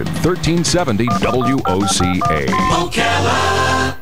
1370 WOCA. WOCA.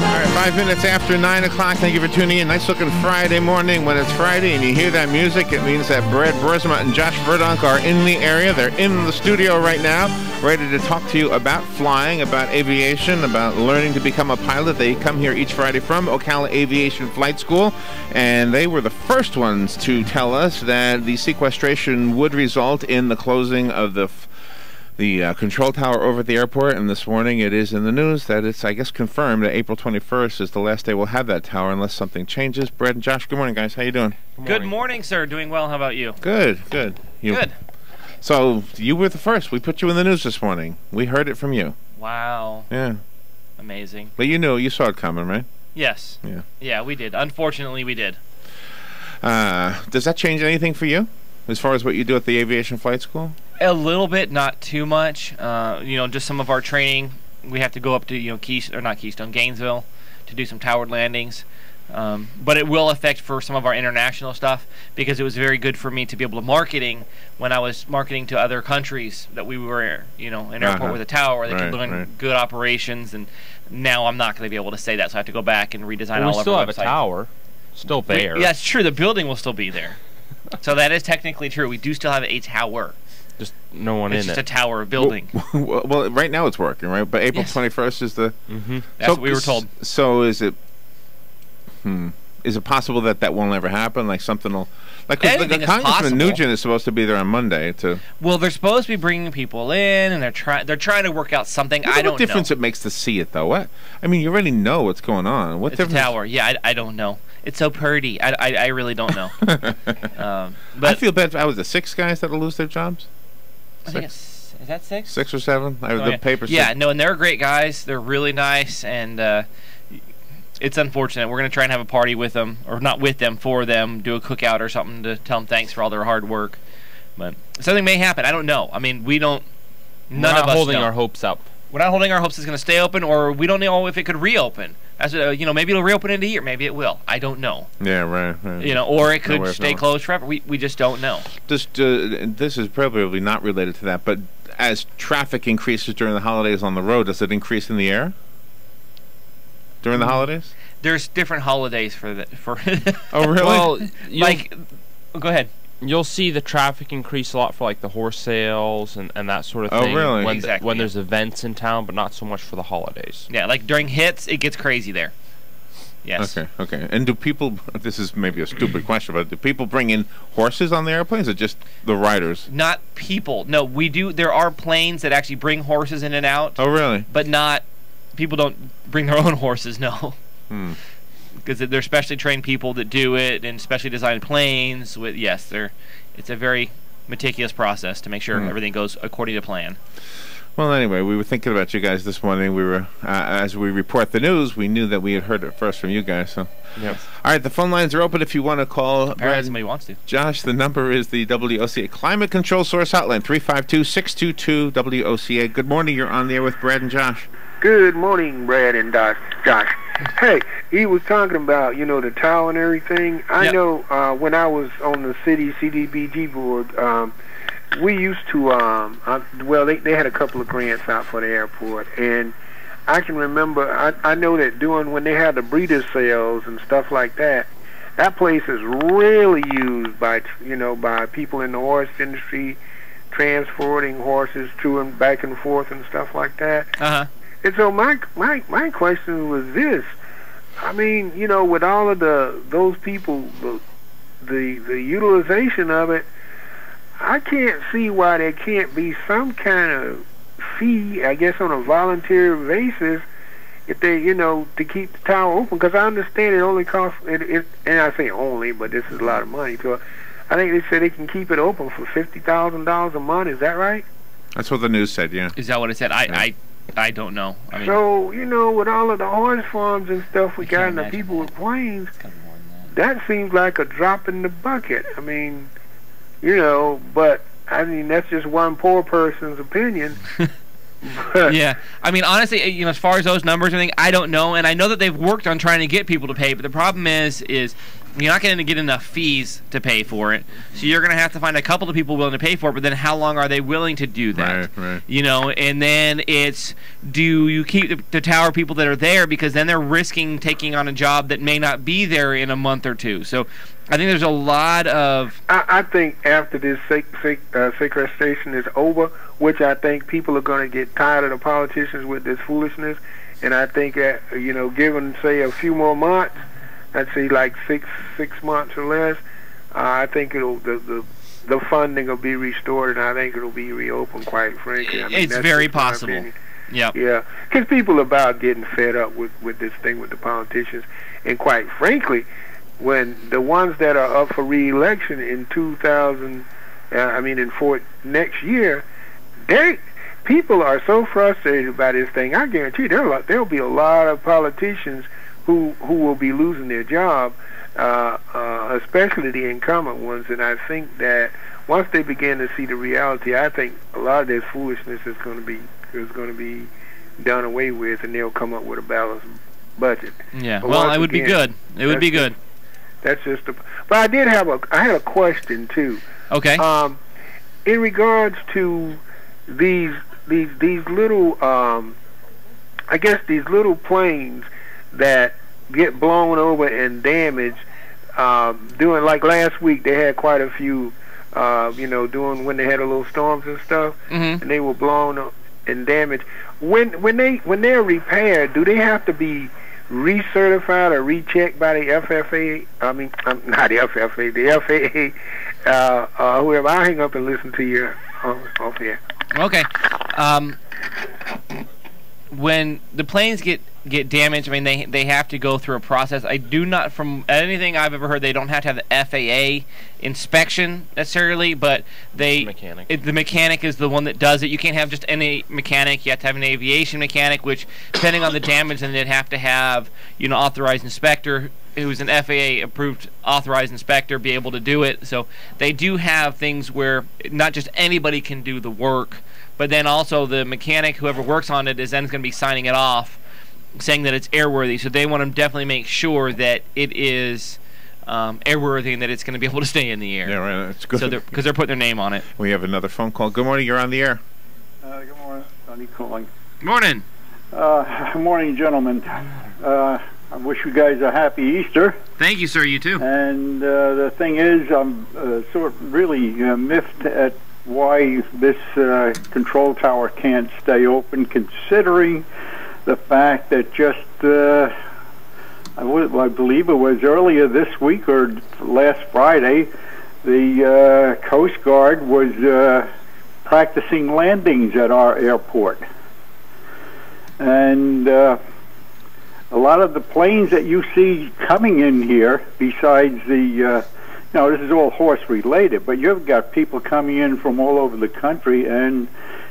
All right, 5 minutes after 9 o'clock. Thank you for tuning in. Nice looking Friday morning. When it's Friday and you hear that music, it means that Brad Burzma and Josh Verdonk are in the area. They're in the studio right now, ready to talk to you about flying, about aviation, about learning to become a pilot. They come here each Friday from Ocala Aviation Flight School, and they were the first ones to tell us that the sequestration would result in the closing of the control tower over at the airport. And this morning it is in the news that it's, I guess, confirmed that April 21st is the last day we'll have that tower unless something changes. Brad and Josh, good morning, guys. How you doing? Good morning, sir. Doing well. How about you? Good. Good. So you were the first. We put you in the news this morning. We heard it from you. Wow. Yeah. Amazing. But you saw it coming, right? Yes. Yeah. Yeah, we did. Unfortunately, we did. Does that change anything for you as far as what you do at the aviation flight school? A little bit, not too much. Just some of our training. We have to go up to Gainesville, to do some towered landings. But it will affect for some of our international stuff, because it was very good for me to be able to marketing when I was marketing to other countries that we were, an airport with a tower. They could learn good operations, and now I'm not going to be able to say that, so I have to go back and redesign all of our websites. We still have a tower, still there. Yeah, it's true. The building will still be there. So that is technically true. We do still have a tower. Just no one in it. It's just a tower building. Well, right now it's working, right? But April 21st is the... That's what we were told. So is it... Is it possible that won't ever happen? Like something will... Like, the Congressman Nugent is supposed to be there on Monday to... Well, they're supposed to be bringing people in, and they're trying to work out something. I don't know. What difference it makes to see it, though? What? I mean, you already know what's going on. What difference? It's a tower. Yeah, I don't know. It's so pretty. I really don't know. But I feel bad. I was the 6 guys that'll lose their jobs. I think is that 6? 6 or 7? The paper. Yeah, no, and they're great guys. They're really nice, and it's unfortunate. We're going to try and have a party with them, or not with them, for them, do a cookout or something to tell them thanks for all their hard work. But something may happen. I don't know. I mean, we don't. None of us know. We're not holding our hopes up. We're not holding our hopes it's going to stay open, or we don't know if it could reopen. As maybe it'll reopen in a year. Maybe it will. I don't know. Yeah, right. Or it could stay closed forever. We just don't know. This is probably not related to that, but as traffic increases during the holidays on the road, does it increase in the air during the holidays? There's different holidays for that. Oh, really? Well, go ahead. You'll see the traffic increase a lot for like the horse sales and that sort of thing. Oh, really? Exactly. When there's events in town, but not so much for the holidays. Yeah, like during hits, it gets crazy there. Yes. Okay. And do people, this is maybe a stupid question, but do people bring in horses on the airplanes, or just the riders? Not people. No, we do. There are planes that actually bring horses in and out. Oh, really? But not, people don't bring their own horses, no. Because they're specially trained people that do it, and specially designed planes. It's a very meticulous process to make sure everything goes according to plan. Well, anyway, we were thinking about you guys this morning. We were, as we report the news, we knew that we had heard it first from you guys. So, yes. All right, the phone lines are open if you want to call. Apparently somebody wants to. Josh, the number is the WOCA Climate Control Source Hotline, 352-622-WOCA. Good morning. You're on the air with Brad and Josh. Good morning, Brad and Josh. Hey, he was talking about, the tower and everything. I know when I was on the city CDBG board, we used to, they had a couple of grants out for the airport, and I can remember, I know that when they had the breeder sales and stuff like that, that place is really used by people in the horse industry, transporting horses to and back and forth and stuff like that. And so my question was this. I mean, with all of those people, the utilization of it, I can't see why there can't be some kind of fee, I guess, on a volunteer basis, if they, to keep the tower open. Because I understand it only costs, and I say only, but this is a lot of money. So I think they said they can keep it open for $50,000 a month. Is that right? That's what the news said, yeah. Is that what it said? I don't know. I mean, so, with all of the horse farms and stuff we got and the people with planes, that seems like a drop in the bucket. I mean, you know, but I mean that's just one poor person's opinion. Yeah, I mean, honestly, you know, as far as those numbers and everything, I don't know, and I know that they've worked on trying to get people to pay, but the problem is you're not going to get enough fees to pay for it, so you're going to have to find a couple of people willing to pay for it, but then how long are they willing to do that? Right. You know, and then it's, do you keep the tower people that are there, because then they're risking taking on a job that may not be there in a month or two. So I think there's a lot of... I think after this sequestration is over, which I think people are going to get tired of the politicians with this foolishness, and I think, you know, given, say, a few more months, I'd say like six months or less, I think the funding will be restored, and I think it'll be reopened, quite frankly. I mean, it's very possible. Yeah, because people are about getting fed up with this thing with the politicians, and quite frankly, when the ones that are up for re-election in next year, people are so frustrated by this thing. I guarantee there'll be a lot of politicians who will be losing their job, especially the incumbent ones. And I think that once they begin to see the reality, I think a lot of this foolishness is going to be done away with, and they'll come up with a balanced budget. Yeah, well, it would be good. It would be good. That's just but I had a question too. Okay. In regards to these little I guess these little planes that get blown over and damaged, doing like last week they had quite a few doing when they had a little storms and stuff, and they were blown up and damaged. When they're repaired, do they have to be recertified or rechecked by the FFA? I mean, not the FFA, the FAA. Whoever. I'll hang up and listen to you off here. Okay. When the planes get damaged, I mean, they have to go through a process. I do not, from anything I've ever heard, they don't have to have the FAA inspection necessarily, but the mechanic is the one that does it. You can't have just any mechanic. You have to have an aviation mechanic, which, depending on the damage, then they'd have to have, authorized inspector who's an FAA approved authorized inspector be able to do it. So they do have things where not just anybody can do the work, but then also the mechanic, whoever works on it, is then going to be signing it off, saying that it's airworthy. So they want to definitely make sure that it is airworthy and that it's going to be able to stay in the air. Yeah, right. That's good. So because they're putting their name on it. We have another phone call. Good morning. You're on the air. Good morning. Sonny calling. Morning. Morning, gentlemen. I wish you guys a happy Easter. Thank you, sir. You too. And the thing is, I'm sort of really miffed at why this control tower can't stay open, considering the fact that just I believe it was earlier this week or last Friday, the Coast Guard was practicing landings at our airport. And a lot of the planes that you see coming in here, besides the, this is all horse related, but you've got people coming in from all over the country and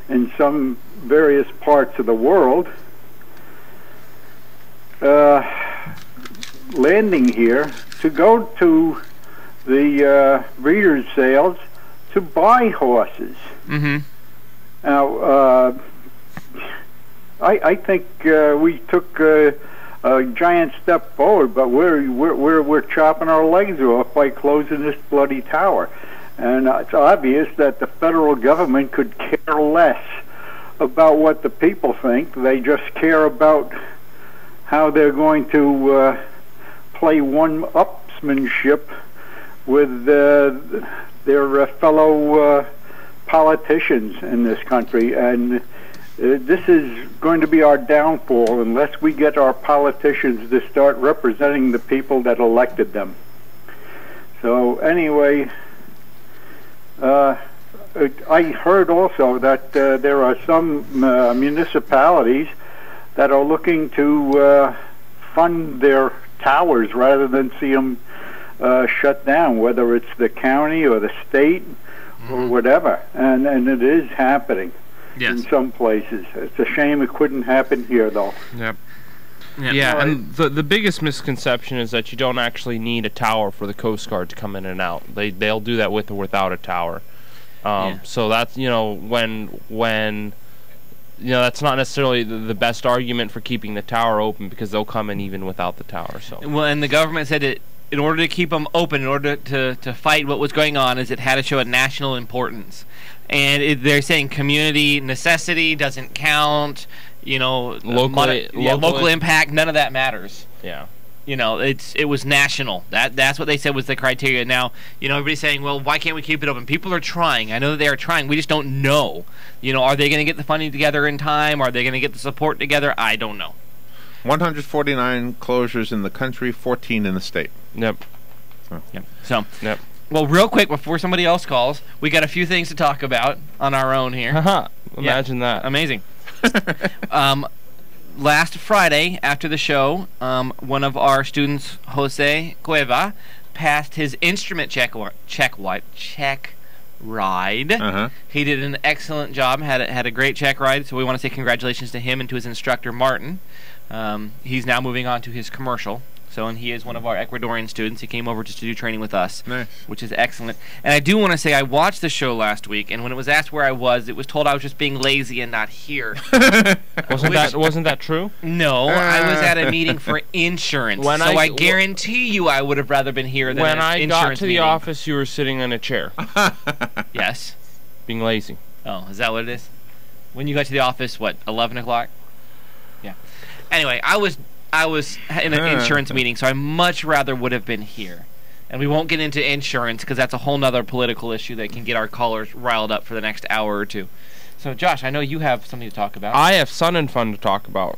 in some various parts of the world, landing here to go to the breeders' sales to buy horses. Mm-hmm. Now, I think we took a giant step forward, but we're chopping our legs off by closing this bloody tower. And it's obvious that the federal government could care less about what the people think. They just care about how they're going to play one-upsmanship with their fellow politicians in this country. And this is going to be our downfall unless we get our politicians to start representing the people that elected them. So anyway, I heard also that there are some municipalities that are looking to fund their towers rather than see them shut down, whether it's the county or the state or whatever. And it is happening. Yes. In some places. It's a shame it couldn't happen here, though. Yep. Yeah, and the biggest misconception is that you don't actually need a tower for the Coast Guard to come in and out. They'll do that with or without a tower. So that's when that's not necessarily the best argument for keeping the tower open, because they'll come in even without the tower. So well, and the government said that in order to keep them open, in order to fight what was going on, is it had to show a national importance. And they're saying community necessity doesn't count. Local impact, none of that matters. Yeah. It was national. That's what they said was the criteria. Now, everybody's saying, well, why can't we keep it open? People are trying. I know that they are trying. We just don't know. Are they going to get the funding together in time? Are they going to get the support together? I don't know. 149 closures in the country, 14 in the state. Yep. Yep. Well, real quick, before somebody else calls, we got a few things to talk about on our own here. Imagine that. Amazing. Last Friday, after the show, one of our students, Jose Cueva, passed his instrument check ride. He did an excellent job, had a great check ride, so we want to say congratulations to him and to his instructor, Martin. He's now moving on to his commercial. And he is one of our Ecuadorian students. He came over just to do training with us, which is excellent. And I do want to say I watched the show last week, and when it was asked where I was, it was told I was just being lazy and not here. Wasn't that true? No, I was at a meeting for insurance. I guarantee you I would have rather been here than when an I insurance got to the meeting. office, you were sitting in a chair. Yes. Being lazy. Oh, is that what it is? When you got to the office, 11 o'clock? Yeah. Anyway, I was in an insurance meeting, so I much rather would have been here. And we won't get into insurance because that's a whole nother political issue that can get our callers riled up for the next hour or two. So, Josh, I know you have something to talk about. I have Sun and Fun to talk about.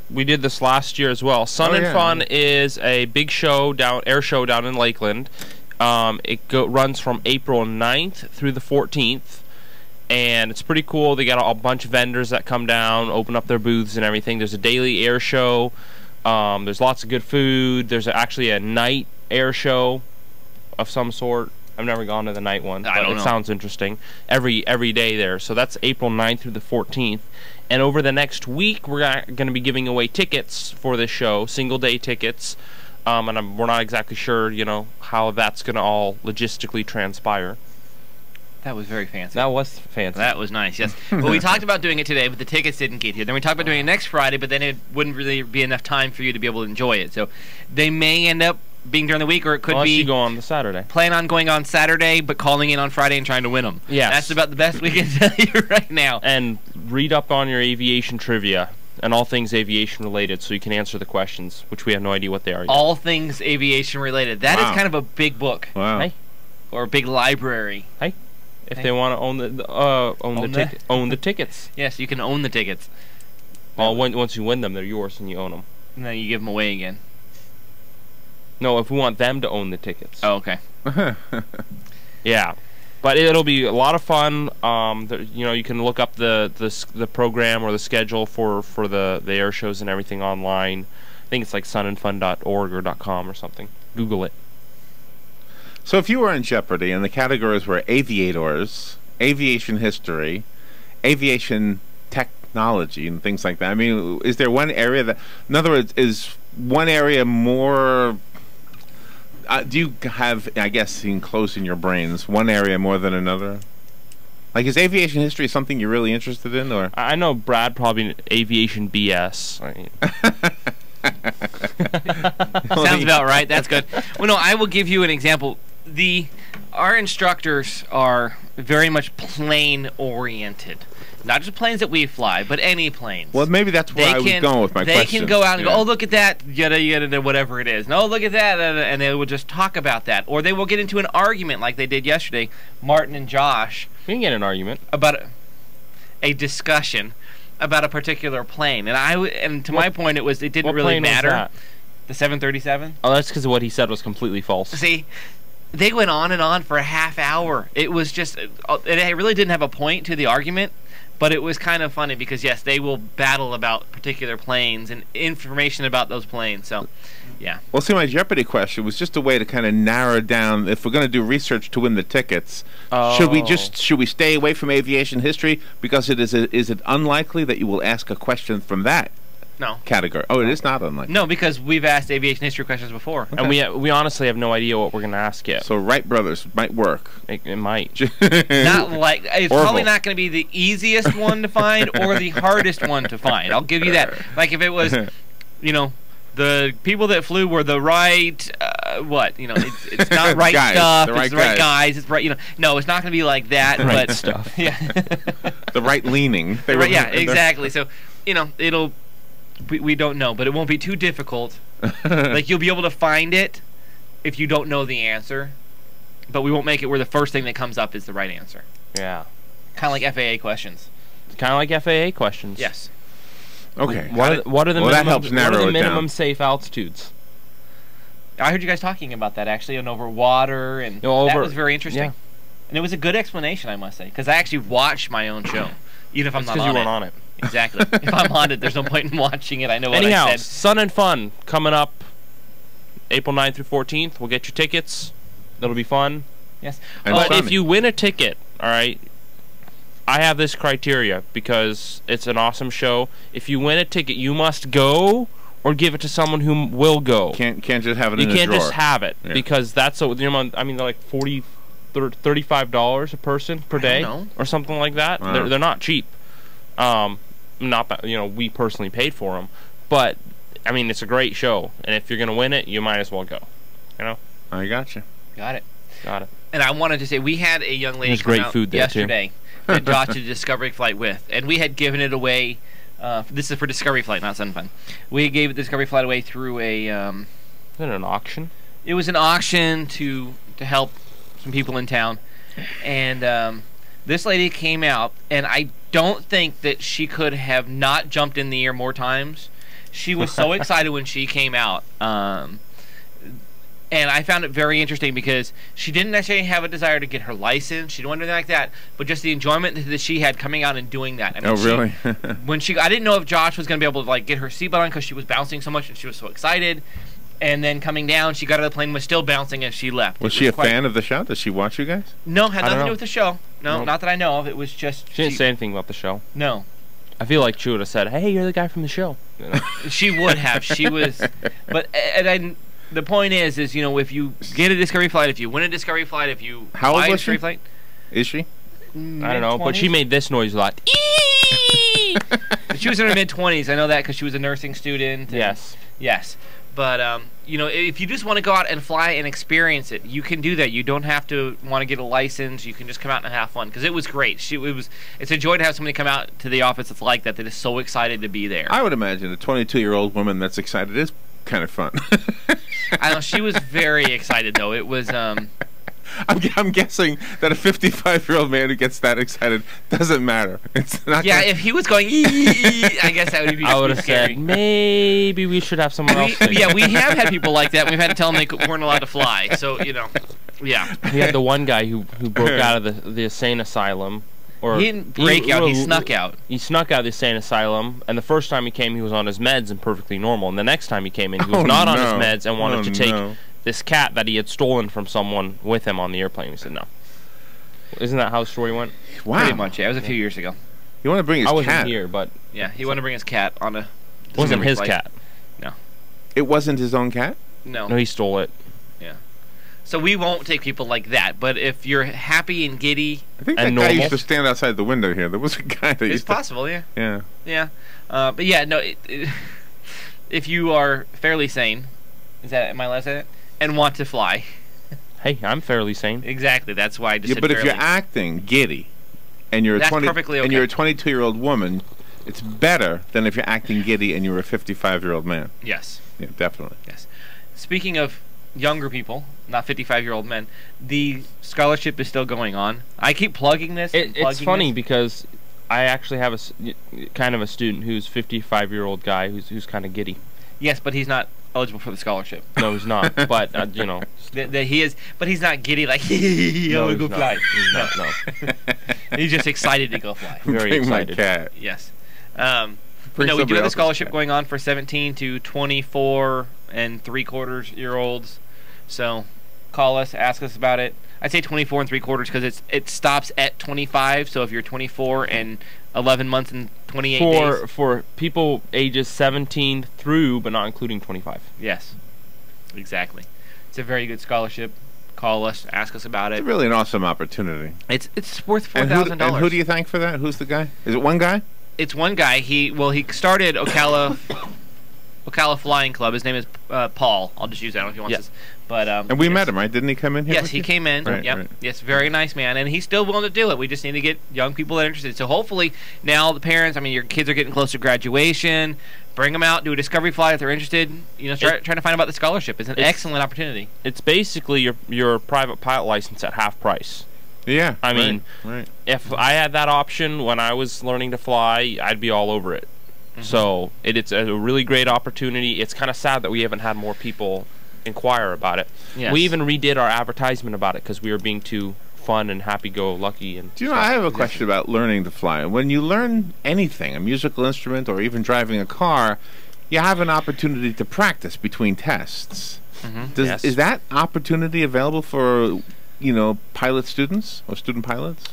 We did this last year as well. Sun and Fun is a big air show down in Lakeland. It runs from April 9th through the 14th. And it's pretty cool. They got a bunch of vendors that come down, open up their booths and everything. There's a daily air show. There's lots of good food. There's actually a night air show of some sort. I've never gone to the night one, but it sounds interesting. Every day there. So that's April 9th through the 14th. And over the next week, we're going to be giving away tickets for this show, single-day tickets. And we're not exactly sure, how that's going to all logistically transpire. That was very fancy. That was fancy. That was nice, yes. Well, we talked about doing it today, but the tickets didn't get here. Then we talked about doing it next Friday, but then it wouldn't really be enough time for you to be able to enjoy it. So they may end up being during the week, or it could Unless be... you go on the Saturday. Plan on going on Saturday, but calling in on Friday and trying to win them. Yes. That's about the best we can tell you right now. And read up on your aviation trivia and all things aviation related so you can answer the questions, which we have no idea what they are yet. All things aviation related. That is kind of a big book. Wow. Hey. Or a big library. Hey. If they want to own the tickets. Yes, you can own the tickets. Well, once you win them, they're yours and you own them. And then you give them away again. No, if we want them to own the tickets. Oh, okay. Yeah, but it'll be a lot of fun. You can look up the program or the schedule for the air shows and everything online. I think it's like sunandfun.org or .com or something. Google it. So if you were in Jeopardy and the categories were aviators, aviation history, aviation technology, and things like that, I mean, is there one area that, in other words, is one area more, do you have, I guess, enclosed in your brains, one area more than another? Like, is aviation history something you're really interested in, or? I know Brad probably aviation BS. Sounds about right. That's good. Well, no, I will give you an example. Our instructors are very much plane oriented. Not just planes that we fly, but any planes. Well, maybe that's where I was going with my question. They can go out and go, oh, look at that, yada, whatever it is. No, look at that, and they will just talk about that. Or they will get into an argument like they did yesterday, Martin and Josh. We can get an argument. About a discussion about a particular plane. And to my point, it didn't really matter. Was that? The 737? Oh, that's because what he said was completely false. See, they went on and on for a half hour. It was just, it really didn't have a point to the argument, but it was kind of funny because, yes, they will battle about particular planes and information about those planes. So, yeah. Well, see, my Jeopardy question was just a way to kind of narrow down, if we're going to do research to win the tickets, should we stay away from aviation history because is it unlikely that you will ask a question from that No. category. Oh, it is not unlikely. No, because we've asked aviation history questions before. And we honestly have no idea what we're going to ask yet. So Wright Brothers might work. It might. Not like it's Orville. probably not going to be the easiest one to find or the hardest one to find. I'll give you that. Like if it was, you know, the people that flew were the right it's not right Guys, stuff. the It's right the right guys. guys. It's right. You know, no, it's not going to be like that. Right but stuff. Yeah. The right leaning. They Right, were- yeah, exactly. So, you know, we don't know, but it won't be too difficult. Like, you'll be able to find it if you don't know the answer, but we won't make it where the first thing that comes up is the right answer. Yeah. Kind of like FAA questions. Kind of like FAA questions. Yes. Okay. What are the Well, that minimum, helps narrow what are the it minimum down. safe altitudes? I heard you guys talking about that, actually, and over water, and No, that over- was very interesting. yeah. And it was a good explanation, I must say, because I actually watched my own show, even if I'm not Because on you it. weren't on it. Exactly. If I'm on it, there's no point in watching it. I know what Anyhow, I said. Sun and Fun coming up April 9th through 14th. We'll get your tickets. That'll be fun. Yes. And But funny. if you win a ticket, all right, I have this criteria because it's an awesome show. If you win a ticket, you must go or give it to someone who will go. can't just have it You in a can't drawer. just have it Yeah. because that's a, you know, I mean, they're like $35 a person per day know. or something like that. Wow. They're not cheap. Not that, you know, we personally paid for them, but I mean, it's a great show, and if you're gonna win it, you might as well go. You know, I gotcha. Got it. got it. And I wanted to say, we had a young lady There's come great out food there, too. yesterday that Josh did a Discovery Flight with, and we had given it away. This is for Discovery Flight, not Sun Fun. We gave the Discovery Flight away through a. Is it an auction? It was an auction to help some people in town, and this lady came out, and I don't think that she could have not jumped in the air more times. She was so excited when she came out. And I found it very interesting because she didn't necessarily have a desire to get her license. She didn't want anything like that, but just the enjoyment that she had coming out and doing that. I mean, Oh, really? I didn't know if Josh was going to be able to like get her seatbelt on because she was bouncing so much and she was so excited. And then coming down, she got out of the plane and was still bouncing as she left. Was she a fan of the show? Does she watch you guys? No, had I don't nothing to know. do with the show. No, Nope. not that I know of. It was just She didn't say anything about the show. no. I feel like she would have said, "Hey, you're the guy from the show." You know? She would have. She was, but the point is, you know, if you get a Discovery Flight, if you win a Discovery Flight, if you How old buy a was Discovery she? Flight, Is she? I don't know, but she made this noise a lot. She was in her mid-20s. I know that because she was a nursing student. and- Yes. Yes. But, you know, if you just want to go out and fly and experience it, you can do that. You don't have to want to get a license. You can just come out and have fun because it was great. It's a joy to have somebody come out to the office that's like that is so excited to be there. I would imagine a 22-year-old woman that's excited is kind of fun. I know she was very excited though. It was I'm guessing that a 55-year-old man who gets that excited doesn't matter. It's not. yeah. gonna- If he was going, I guess that would be. I would have scary. said maybe we should have someone else. sing. Yeah, we have had people like that. We've had to tell them they weren't allowed to fly. So you know, yeah. We had the one guy who broke out of the insane asylum. Or He didn't break out. He snuck out. He snuck out of the insane asylum, and the first time he came, he was on his meds and perfectly normal. And the next time he came in, he was Oh, not on no. his meds and wanted Oh, to take no. this cat that he had stolen from someone with him on the airplane. He said no. Isn't that how the story went? Wow. Pretty much. Yeah, it was a few years ago. You want to bring his I wasn't cat? here, but Yeah, he wanted to bring his cat on a. it wasn't Discovery his flight. cat. It wasn't his own cat. No. No, he stole it. So we won't take people like that. But if you're happy and giddy, I think that And guy normal. used to stand outside the window here. There was a guy that it's used to. possible. Yeah. Yeah. Yeah. But yeah, no. If you are fairly sane, am I allowed to say that? And want to fly, Hey, I'm fairly sane. exactly. That's why I just Yeah, said but if fairly. you're acting giddy, and you're a That's 20, perfectly and you're a okay. 22-year-old woman, it's better than if you're acting giddy and you're a 55-year-old man. Yes. Yeah, definitely. Speaking of younger people, not 55-year-old men, the scholarship is still going on. I keep plugging this. and It's plugging funny this. because I actually have kind of a student who's 55-year-old guy who's kind of giddy. Yes, but he's not eligible for the scholarship. No, he's not. But you know, That he is, but he's not giddy like I no, want to he's go fly. not. He's not. No, He's just excited to go fly. very Bring my excited. cat. Yes. Bring No, we do somebody have a else's scholarship cat. going on for 17 to 24 and 3/4-year-olds. So call us, ask us about it. I'd say 24 and 3/4 because it stops at 25. So if you're 24 and 11 months and 28 days. For people ages 17 through, but not including 25. Yes, exactly. It's a very good scholarship. Call us, ask us about it. It's really an awesome opportunity. It's worth $4,000. And who do you thank for that? Who's the guy? Is it one guy? It's one guy. He started Ocala Flying Club. His name is Paul. I'll just use that if he wants this. But and we met him, right? Didn't he come in here? Yes, he came in. Right, yep. right. Yes, very nice man, and he's still willing to do it. We just need to get young people that are interested. So hopefully now the parents, I mean, your kids are getting close to graduation. Bring them out, do a discovery flight if they're interested. You know, start trying to find out about the scholarship. It's an excellent opportunity. It's basically your private pilot license at half price. Yeah. I mean, right. If I had that option when I was learning to fly, I'd be all over it. So it's a really great opportunity. It's kind of sad that we haven't had more people inquire about it. Yes. We even redid our advertisement about it because we were being too fun and happy-go-lucky. And do you know, I have a question about learning to fly. When you learn anything, a musical instrument or even driving a car, you have an opportunity to practice between tests. Yes. Is that opportunity available for, pilot students or student pilots?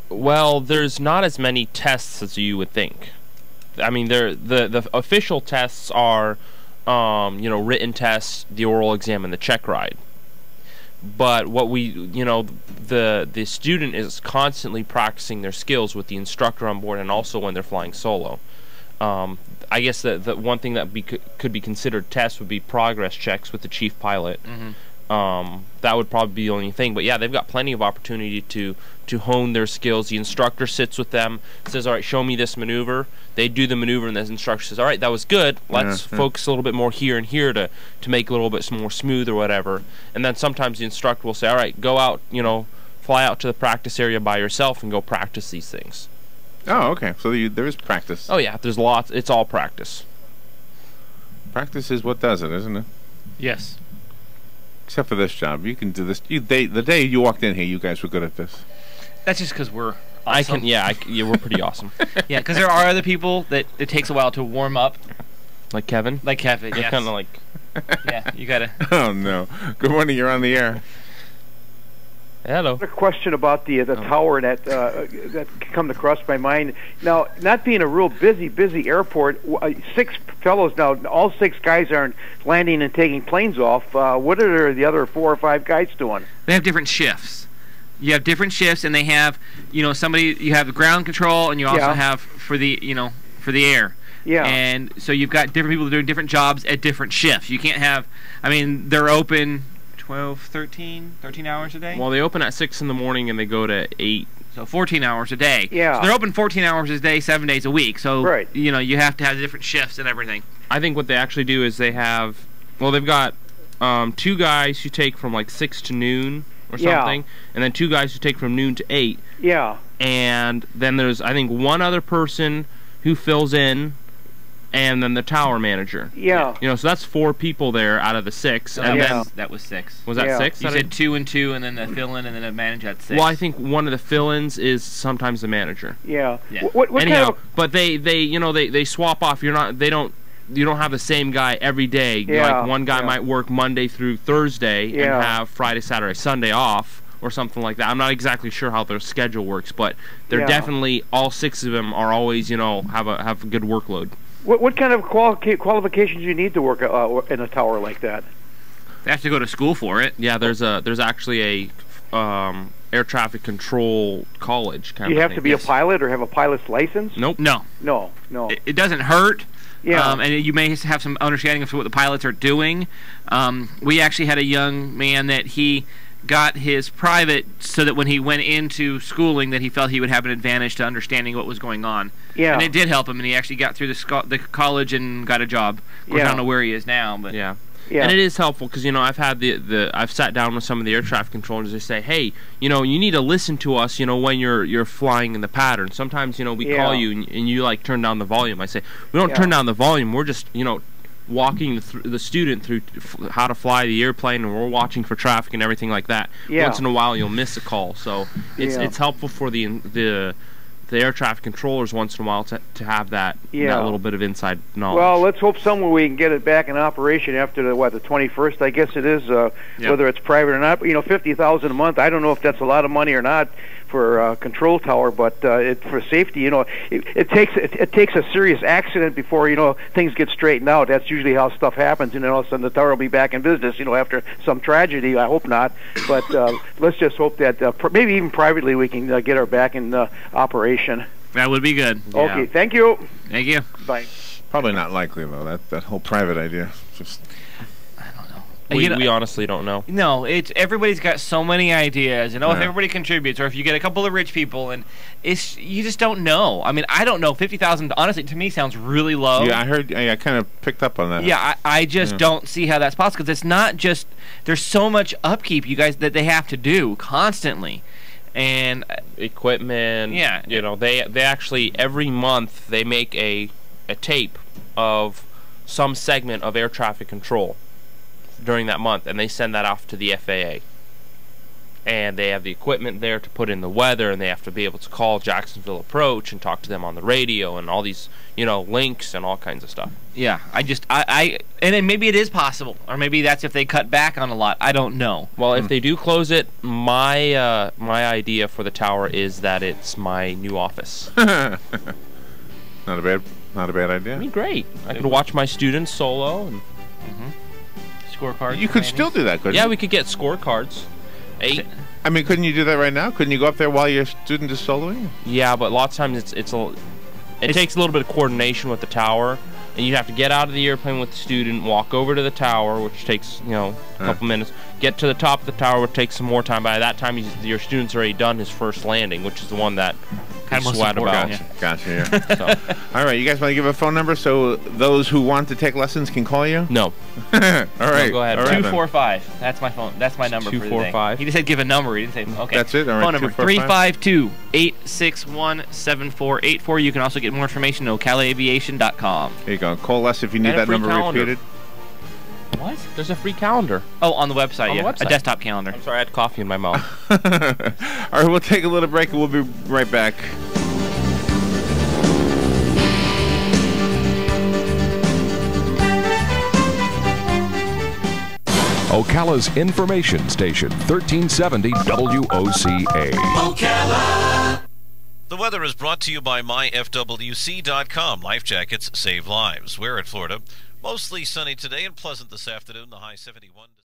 Well, there's not as many tests as you would think. I mean, the official tests are, written tests, the oral exam, and the check ride. But what the student is constantly practicing their skills with the instructor on board, and also when they're flying solo. I guess the one thing that could be considered tests would be progress checks with the chief pilot. That would probably be the only thing. But yeah, they've got plenty of opportunity to hone their skills. The instructor sits with them, says, all right, show me this maneuver. They do the maneuver, and the instructor says, all right, that was good. Let's focus a little bit more here and here to make it a little bit more smooth or whatever. And then sometimes the instructor will say, all right, go out, fly out to the practice area by yourself and go practice these things. Oh, okay. So there is practice. Oh, yeah, there's lots. It's all practice. Practice is what does it, isn't it? Yes. Except for this job. You can do this. The day you walked in here, you guys were good at this. That's just because we're awesome. We're pretty awesome. Yeah, because there are other people that it takes a while to warm up. Like Kevin? Like Kevin, yes. Kind of like... Yeah, you gotta... Oh, no. Good morning, you're on the air. Hello. A question about the tower that come across my mind. Now, not being a real busy airport, 6 fellows now, all 6 guys aren't landing and taking planes off. What are the other 4 or 5 guys doing? They have different shifts. You have different shifts, and they have, somebody, you have the ground control, and you also have for the air. Yeah. And so you've got different people doing different jobs at different shifts. You can't have, they're open 12, 13 hours a day? Well, they open at 6 in the morning and they go to 8. So 14 hours a day. Yeah. So they're open 14 hours a day, 7 days a week. So, you have to have different shifts and everything. I think what they actually do is they've got 2 guys who take from like 6 to noon or something, and then 2 guys who take from noon to 8. Yeah. And then there's, I think, 1 other person who fills in, and then the tower manager. Yeah. So that's 4 people there out of the 6. So and that was 6. Was that 6? You said 2 and 2, and then the fill-in, and then the manager at 6. Well, I think one of the fill-ins is sometimes the manager. Yeah. What anyhow, but they swap off. You don't have the same guy every day. Yeah. Like one guy might work Monday through Thursday and have Friday, Saturday, Sunday off, or something like that. I'm not exactly sure how their schedule works, but they're definitely, all 6 of them are always, have a good workload. What kind of qualifications do you need to work in a tower like that? They have to go to school for it. Yeah, there's actually a air traffic control college kind of thing. Do you have to be a pilot or have a pilot's license? Nope. No. It doesn't hurt. Yeah. And you may have some understanding of what the pilots are doing. We actually had a young man that he got his private so that when he went into schooling that he felt he would have an advantage to understanding what was going on. Yeah. And it did help him, and he actually got through the college and got a job. Of course, I don't know where he is now, but yeah. And it is helpful because I've had I've sat down with some of the air traffic controllers. They say, hey, you need to listen to us, when you're flying in the pattern. Sometimes we call you and you like turn down the volume. I say we don't turn down the volume. We're just walking the student through how to fly the airplane, and we're watching for traffic and everything like that. Once in a while you'll miss a call, so it's helpful for the the air traffic controllers once in a while to have that little bit of inside knowledge. Well, let's hope somewhere we can get it back in operation after the 21st, I guess it is, whether it's private or not. But, $50,000 a month, I don't know if that's a lot of money or not for a control tower, but for safety, it takes a serious accident before, things get straightened out. That's usually how stuff happens, and then all of a sudden the tower will be back in business, after some tragedy. I hope not, but let's just hope that maybe even privately we can get her back in operation. That would be good. Okay, thank you. Thank you. Bye. Probably not likely, though, that whole private idea. Just we honestly don't know. No, everybody's got so many ideas, if everybody contributes, or if you get a couple of rich people, and you just don't know. I mean, I don't know. 50,000, honestly, to me sounds really low. Yeah, I heard. I kind of picked up on that. Yeah, I just don't see how that's possible, because it's not just. There's so much upkeep, you guys, that they have to do constantly. And equipment, they actually every month they make a tape of some segment of air traffic control during that month, and they send that off to the FAA. And they have the equipment there to put in the weather, and they have to be able to call Jacksonville Approach and talk to them on the radio and all these, links and all kinds of stuff. Yeah, and then maybe it is possible, or maybe that's if they cut back on a lot. I don't know. Well, if they do close it, my idea for the tower is that it's my new office. Not a bad idea. I mean, great. I could watch my students solo and scorecards. You could still do that, couldn't you? Yeah, we could get scorecards. 8. I mean, couldn't you do that right now? Couldn't you go up there while your student is soloing? Yeah, but a lot of times it takes a little bit of coordination with the tower, and you have to get out of the airplane with the student, walk over to the tower, which takes a couple minutes, get to the top of the tower, which takes some more time. By that time, your student's already done his first landing, which is the one that kind of sweat about. Gotcha. Yeah. So, all right, you guys want to give a phone number so those who want to take lessons can call you? No. All right. No, go ahead. All right, 245. That's my phone. That's my number. 245. He just said give a number. He didn't say okay. That's it. All right. Phone number 352-861-7484. You can also get more information at ocalaaviation.com. There you go. Call us if you need that number repeated. What? There's a free calendar. Oh, on the website, the website. A desktop calendar. I'm sorry, I had coffee in my mouth. All right, we'll take a little break and we'll be right back. Ocala's information station, 1370 WOCA. Ocala. The weather is brought to you by myfwc.com. Life jackets save lives. We're at Florida. Mostly sunny today and pleasant this afternoon. The high 71.